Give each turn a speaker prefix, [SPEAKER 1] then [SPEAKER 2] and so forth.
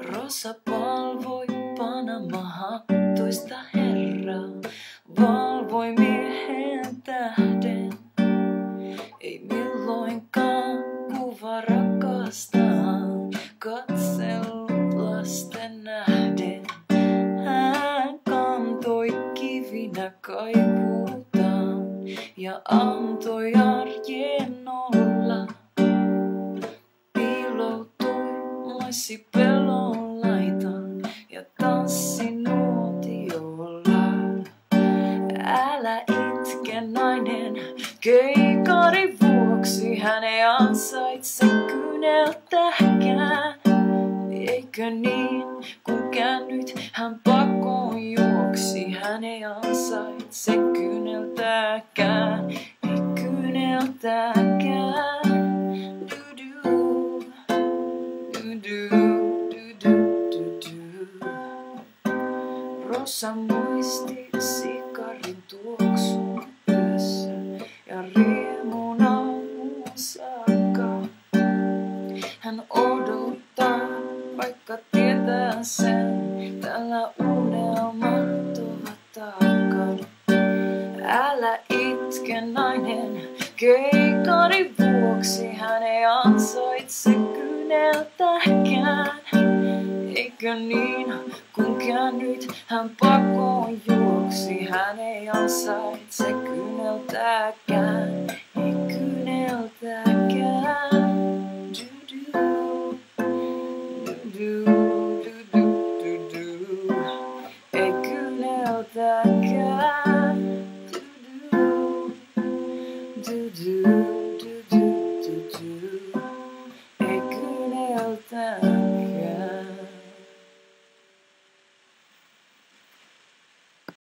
[SPEAKER 1] Rosa palvoi Panama-hattuista herraa, valvoi miehen tähden. Ei milloinkaan kuva rakastaan katsellut lasten nähden. Hän kantoi kivinä kaivuutaan ja antoi arjen olla. Piiloutui laisi pelon laitaan ja tanssi nuotiolla. Älä itke nainen, keikari vuoksi hän ei ansaitse kyyneltäkään. Eikö niin, kun käännyt hän pakoon juoksi, hän ei ansaitse kyyneltäkään, ei kyyneltäkään. Rosa muisti sikarin tuoksun yössä ja riemun aamuun saakka. Hän odottaa, vaikka tietää sen, tällä unelmat ovat taakka. Älä itke nainen, keikari vuoksi hän ei ansaitse kyyneltäkään. Eikö niin, kun käännyt hän pakoon juoksi, hän ei ansaitse kyyneltäkään.